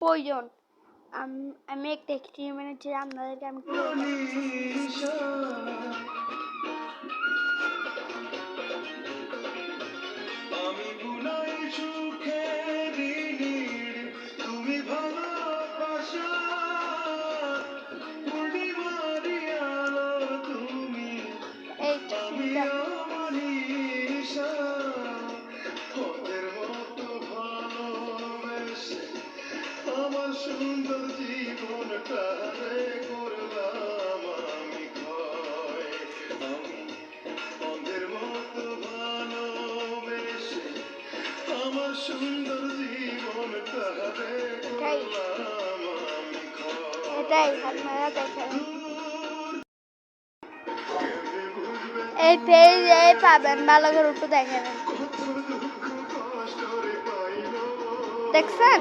প্রয়োজন। আমি একটা এক্সপেরিমেন্ট ছিল আপনাদেরকে আমি আমার সুন্দর জীবনটা রে করলাম আমি ক্ষয়। আমি অন্ধের মতো ভালোবেসে আমার সুন্দর জীবনটা রে করলাম আমি ক্ষয়। এটাই আপনারা দেখেন এই পেজে পাবেন, ভালো করে একটু দেখেন। দেখছেন?